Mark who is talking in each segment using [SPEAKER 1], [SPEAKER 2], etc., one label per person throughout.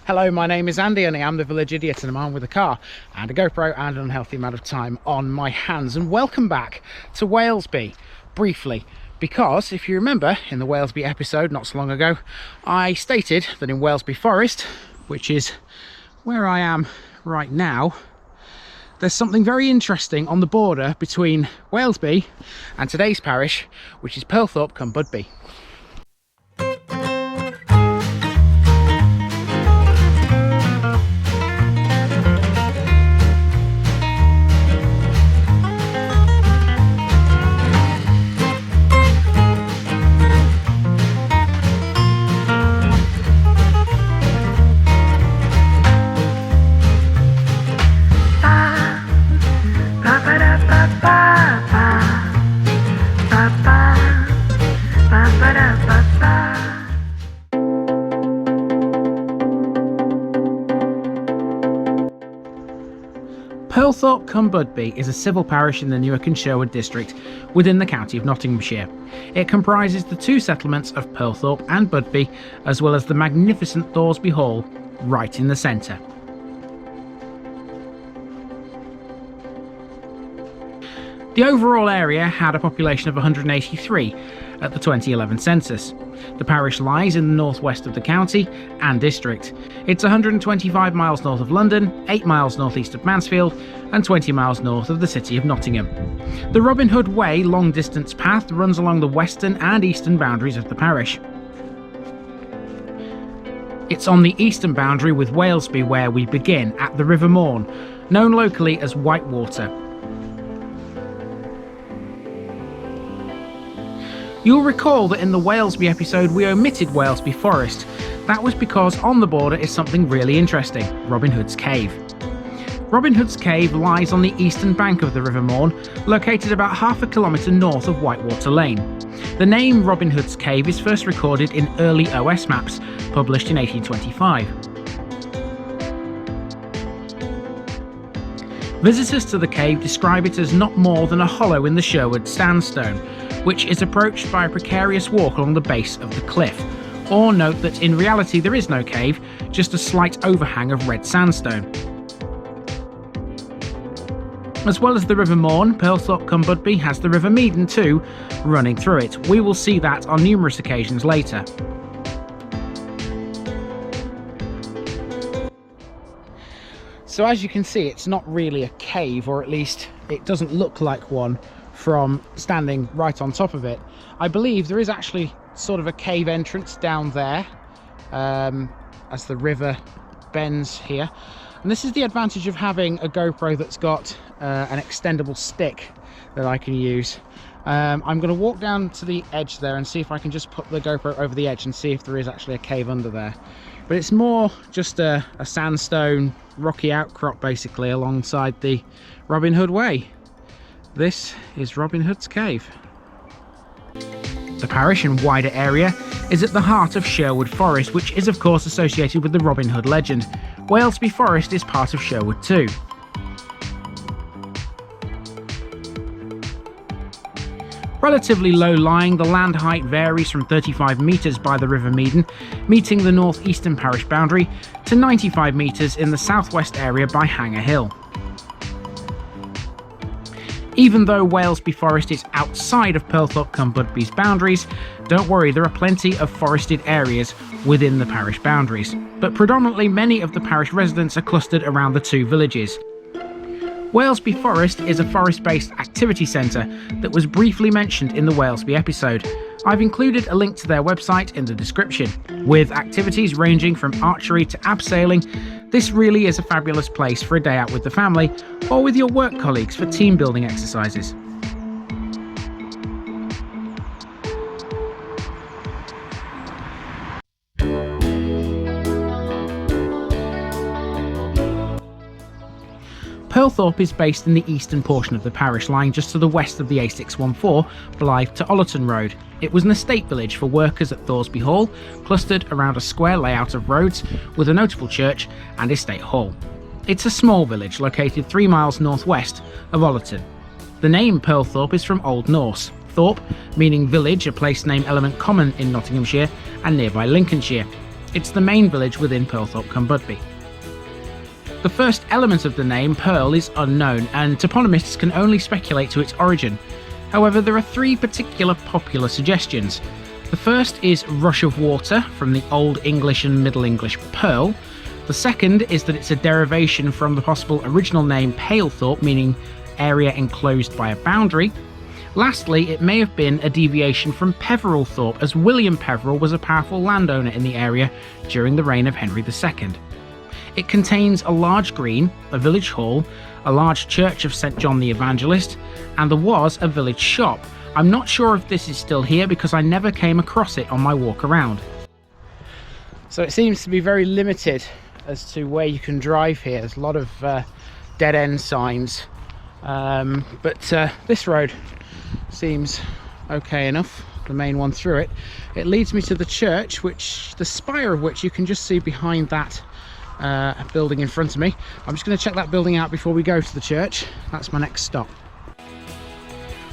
[SPEAKER 1] Hello, my name is Andy and I am the village idiot, and I'm armed with a car and a GoPro and an unhealthy amount of time on my hands. And welcome back to Walesby, briefly, because if you remember in the Walesby episode not so long ago, I stated that in Walesby Forest, which is where I am right now, there's something very interesting on the border between Walesby and today's parish, which is Perlethorpe cum Budby. Perlethorpe cum Budby is a civil parish in the Newark and Sherwood district within the county of Nottinghamshire. It comprises the two settlements of Perlethorpe and Budby, as well as the magnificent Thoresby Hall right in the centre. The overall area had a population of 183 at the 2011 census. The parish lies in the northwest of the county and district. It's 125 miles north of London, 8 miles northeast of Mansfield, and 20 miles north of the city of Nottingham. The Robin Hood Way long distance path runs along the western and eastern boundaries of the parish. It's on the eastern boundary with Walesby where we begin, at the River Morn, known locally as Whitewater. You'll recall that in the Walesby episode we omitted Walesby Forest. That was because on the border is something really interesting, Robin Hood's Cave. Robin Hood's Cave lies on the eastern bank of the River Morn, located about half a kilometre north of Whitewater Lane. The name Robin Hood's Cave is first recorded in early OS maps, published in 1825. Visitors to the cave describe it as not more than a hollow in the Sherwood sandstone, which is approached by a precarious walk along the base of the cliff. Or note that in reality there is no cave, just a slight overhang of red sandstone. As well as the River Morn, Perlethorpe cum Budby has the River Meaden too, running through it. We will see that on numerous occasions later. So as you can see, it's not really a cave, or at least it doesn't look like one from standing right on top of it. I believe there is actually sort of a cave entrance down there as the river bends here. And this is the advantage of having a GoPro that's got an extendable stick that I can use. I'm going to walk down to the edge there and see if I can just put the GoPro over the edge and see if there is actually a cave under there. But it's more just a sandstone rocky outcrop basically alongside the Robin Hood Way. This is Robin Hood's Cave. The parish and wider area is at the heart of Sherwood Forest, which is of course associated with the Robin Hood legend. Walesby Forest is part of Sherwood too. Relatively low lying, the land height varies from 35 metres by the River Meaden, meeting the northeastern parish boundary, to 95 metres in the southwest area by Hanger Hill. Even though Walesby Forest is outside of Perlethorpe cum Budby's boundaries, don't worry, there are plenty of forested areas within the parish boundaries, but predominantly many of the parish residents are clustered around the two villages. Walesby Forest is a forest-based activity centre that was briefly mentioned in the Walesby episode. I've included a link to their website in the description. With activities ranging from archery to abseiling, this really is a fabulous place for a day out with the family or with your work colleagues for team building exercises. Pearlthorpe is based in the eastern portion of the parish, lying just to the west of the A614 Blyth to Ollerton road. It was an estate village for workers at Thoresby Hall, clustered around a square layout of roads with a notable church and estate hall. It's a small village located 3 miles northwest of Ollerton. The name Pearlthorpe is from Old Norse, Thorpe meaning village, a place name element common in Nottinghamshire and nearby Lincolnshire. It's the main village within Perlthorpe cum Budby. The first element of the name, Perle, is unknown, and toponymists can only speculate to its origin. However, there are three particular popular suggestions. The first is rush of water, from the Old English and Middle English pearl. The second is that it's a derivation from the possible original name Pearlthorpe, meaning area enclosed by a boundary. Lastly, it may have been a deviation from Peverelthorpe, as William Peverel was a powerful landowner in the area during the reign of Henry II. It contains a large green, a village hall, a large church of Saint John the Evangelist, and there was a village shop. I'm not sure if this is still here because I never came across it on my walk around. So it seems to be very limited as to where you can drive here. There's a lot of dead-end signs, but this road seems okay enough, the main one through it. It leads me to the church, which the spire of which you can just see behind that building in front of me. I'm just going to check that building out before we go to the church. That's my next stop.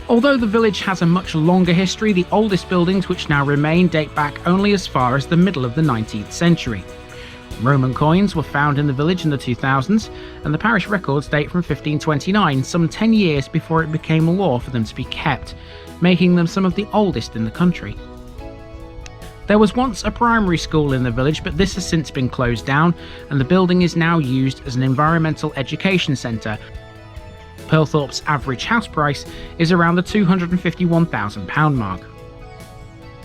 [SPEAKER 1] Although the village has a much longer history, the oldest buildings which now remain date back only as far as the middle of the 19th century. Roman coins were found in the village in the 2000s, and the parish records date from 1529, some 10 years before it became law for them to be kept, making them some of the oldest in the country. There was once a primary school in the village, but this has since been closed down, and the building is now used as an environmental education centre. Pearlthorpe's average house price is around the £251,000 mark.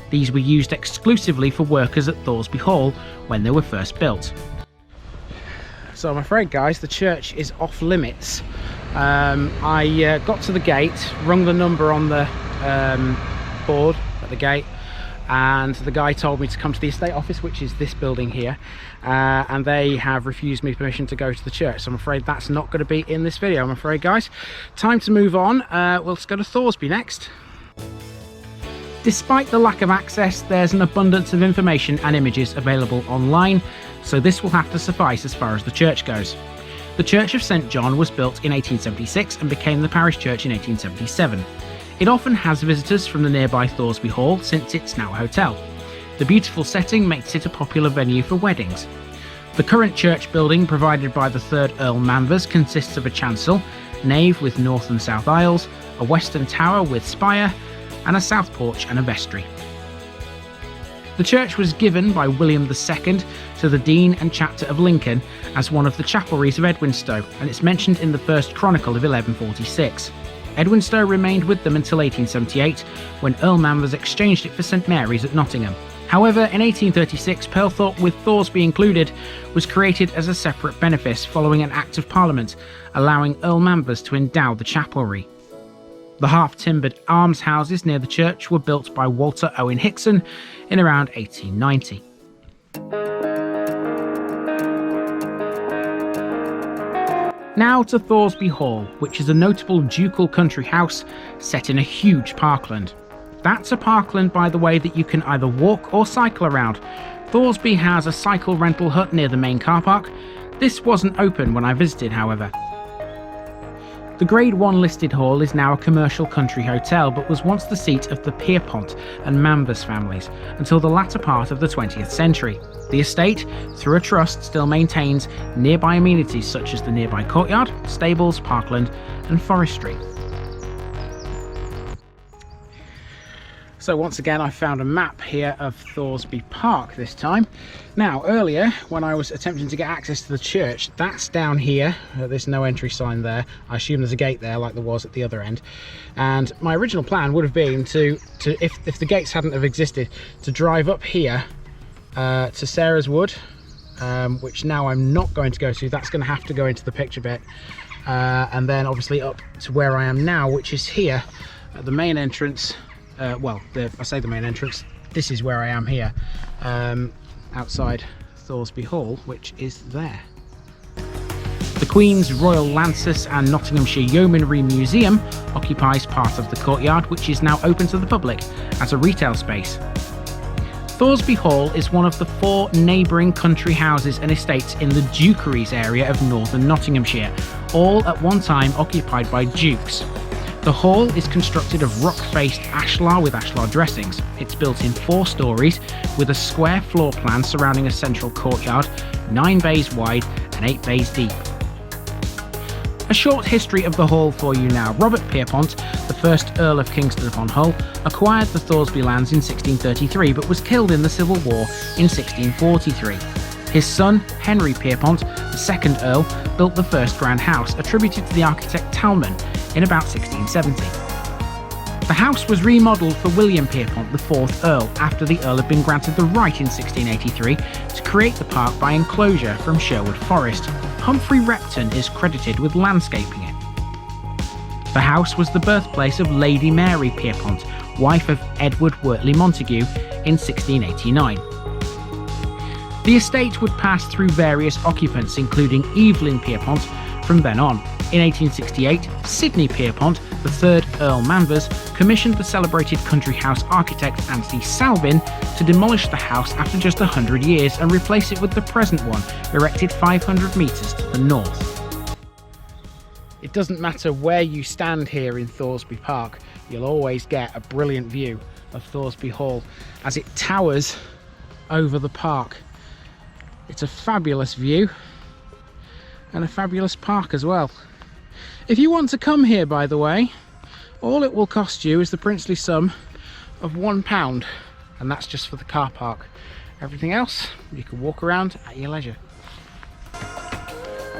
[SPEAKER 1] These were used exclusively for workers at Thoresby Hall when they were first built. So I'm afraid, guys, the church is off limits. I got to the gate, rung the number on the board at the gate, and the guy told me to come to the estate office, which is this building here, and they have refused me permission to go to the church. So I'm afraid that's not going to be in this video, I'm afraid, guys. Time to move on. Let's go to Thoresby next. Despite the lack of access, there's an abundance of information and images available online, so this will have to suffice as far as the church goes. The Church of Saint John was built in 1876 and became the parish church in 1877. It often has visitors from the nearby Thoresby Hall, since it's now a hotel. The beautiful setting makes it a popular venue for weddings. The current church building, provided by the 3rd Earl Manvers, consists of a chancel, nave with north and south aisles, a western tower with spire, and a south porch and a vestry. The church was given by William II to the Dean and Chapter of Lincoln as one of the chapelries of Edwinstowe, and it's mentioned in the First Chronicle of 1146. Edwinstowe remained with them until 1878, when Earl Manvers exchanged it for St Mary's at Nottingham. However, in 1836, Pearlthorpe, with Thoresby included, was created as a separate benefice following an Act of Parliament, allowing Earl Manvers to endow the chapelry. The half-timbered almshouses near the church were built by Walter Owen Hickson in around 1890. Now to Thoresby Hall, which is a notable ducal country house set in a huge parkland. That's a parkland, by the way, that you can either walk or cycle around. Thoresby has a cycle rental hut near the main car park. This wasn't open when I visited, however. The Grade I listed hall is now a commercial country hotel, but was once the seat of the Pierrepont and Manvers families until the latter part of the 20th century. The estate, through a trust, still maintains nearby amenities such as the nearby courtyard, stables, parkland and forestry. So once again, I found a map here of Thoresby Park this time. Now, earlier when I was attempting to get access to the church, that's down here. There's no entry sign there. I assume there's a gate there like there was at the other end. And my original plan would have been to if the gates hadn't have existed, to drive up here to Sarah's Wood, which now I'm not going to go to. That's going to have to go into the picture bit. And then obviously up to where I am now, which is here at the main entrance. I say the main entrance, this is where I am here, outside Thoresby Hall, which is there. The Queen's Royal Lancers and Nottinghamshire Yeomanry Museum occupies part of the courtyard, which is now open to the public as a retail space. Thoresby Hall is one of the 4 neighbouring country houses and estates in the Dukeries area of Northern Nottinghamshire, all at one time occupied by dukes. The hall is constructed of rock-faced ashlar with ashlar dressings. It's built in 4 stories with a square floor plan surrounding a central courtyard, 9 bays wide and 8 bays deep. A short history of the hall for you now. Robert Pierrepont, the first Earl of Kingston upon Hull, acquired the Thoresby lands in 1633 but was killed in the Civil War in 1643. His son, Henry Pierrepont, the second Earl, built the first grand house, attributed to the architect Talman, in about 1670. The house was remodelled for William Pierrepont, the 4th Earl, after the Earl had been granted the right in 1683 to create the park by enclosure from Sherwood Forest. Humphrey Repton is credited with landscaping it. The house was the birthplace of Lady Mary Pierrepont, wife of Edward Wortley Montague, in 1689. The estate would pass through various occupants, including Evelyn Pierrepont, from then on. In 1868, Sidney Pierrepont, the 3rd Earl Manvers, commissioned the celebrated country house architect Anthony Salvin to demolish the house after just 100 years and replace it with the present one, erected 500 metres to the north. It doesn't matter where you stand here in Thoresby Park, you'll always get a brilliant view of Thoresby Hall as it towers over the park. It's a fabulous view and a fabulous park as well. If you want to come here, by the way, all it will cost you is the princely sum of £1, and that's just for the car park. Everything else you can walk around at your leisure.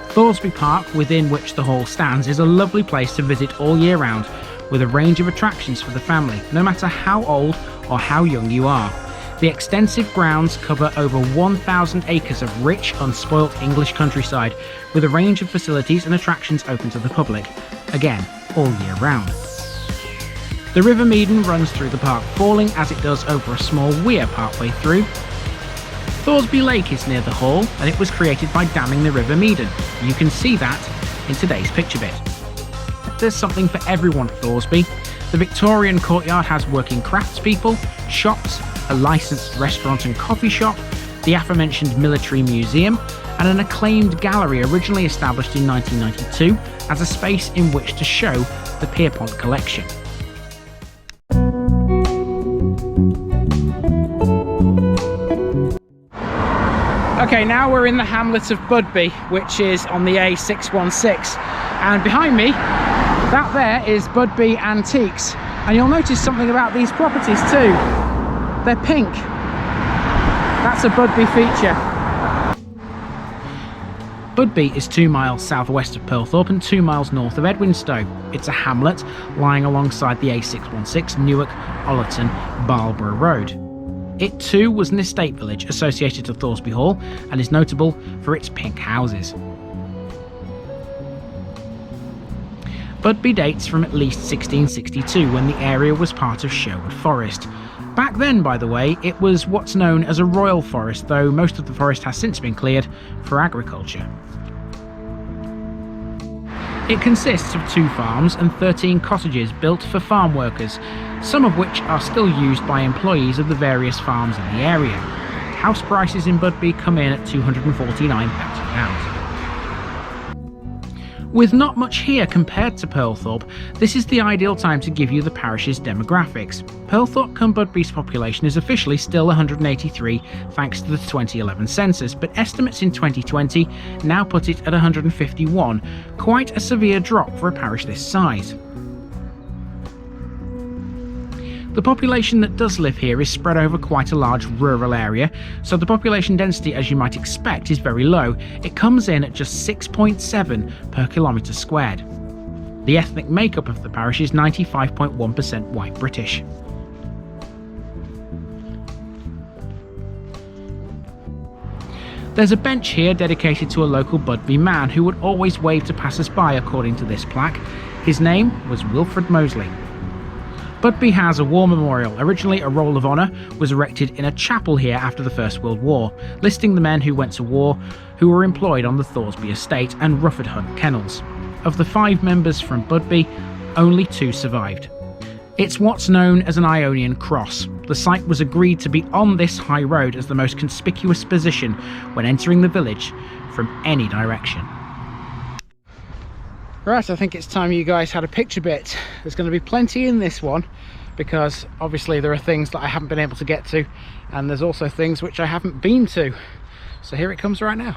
[SPEAKER 1] Thoresby Park, within which the hall stands, is a lovely place to visit all year round, with a range of attractions for the family, no matter how old or how young you are. The extensive grounds cover over 1,000 acres of rich, unspoilt English countryside, with a range of facilities and attractions open to the public, again, all year round. The River Meaden runs through the park, falling as it does over a small weir partway through. Thoresby Lake is near the hall, and it was created by damming the River Meaden. You can see that in today's picture bit. There's something for everyone at Thoresby. The Victorian courtyard has working craftspeople, shops, a licensed restaurant and coffee shop, the aforementioned military museum, and an acclaimed gallery originally established in 1992 as a space in which to show the Pierrepont collection. Okay, now we're in the hamlet of Budby, which is on the A614, and behind me, that there is Budby Antiques, and you'll notice something about these properties too. They're pink. That's a Budby feature. Budby is 2 miles southwest of Pearlthorpe and 2 miles north of Edwinstowe. It's a hamlet lying alongside the A616 Newark, Ollerton, Barlborough Road. It too was an estate village associated to Thoresby Hall and is notable for its pink houses. Budby dates from at least 1662, when the area was part of Sherwood Forest. Back then, by the way, it was what's known as a royal forest, though most of the forest has since been cleared for agriculture. It consists of 2 farms and 13 cottages built for farm workers, some of which are still used by employees of the various farms in the area. House prices in Budby come in at £249 a pound. With not much here compared to Pearlthorpe, this is the ideal time to give you the parish's demographics. Pearlthorpe cum Budby's population is officially still 183 thanks to the 2011 census, but estimates in 2020 now put it at 151, quite a severe drop for a parish this size. The population that does live here is spread over quite a large rural area, so the population density, as you might expect, is very low. It comes in at just 6.7 per kilometre squared. The ethnic makeup of the parish is 95.1% white British. There's a bench here dedicated to a local Budby man who would always wave to passers-by, according to this plaque. His name was Wilfred Mosley. Budby has a war memorial. Originally, a roll of honour was erected in a chapel here after the First World War, listing the men who went to war, who were employed on the Thoresby estate and Rufford Hunt kennels. Of the 5 members from Budby, only 2 survived. It's what's known as an Ionian cross. The site was agreed to be on this high road as the most conspicuous position when entering the village from any direction. Right, I think it's time you guys had a picture bit. There's going to be plenty in this one, because obviously there are things that I haven't been able to get to, and there's also things which I haven't been to. So here it comes right now.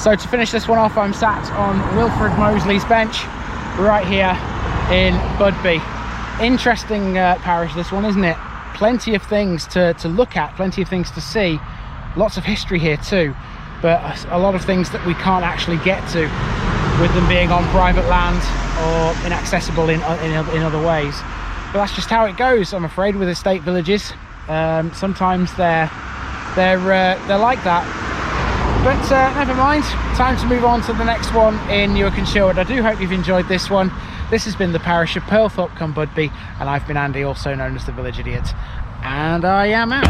[SPEAKER 1] So to finish this one off, I'm sat on Wilfred Mosley's bench right here in Budby. Interesting parish, this one, isn't it? Plenty of things to look at, plenty of things to see. Lots of history here too, but a lot of things that we can't actually get to with them being on private land or inaccessible in other ways. But that's just how it goes, I'm afraid, with estate villages. Sometimes they're like that. But never mind, time to move on to the next one in Newark and Sherwood. I do hope you've enjoyed this one. This has been the parish of Pearlthorpe cum Budby, and I've been Andy, also known as the Village Idiot, and I am out.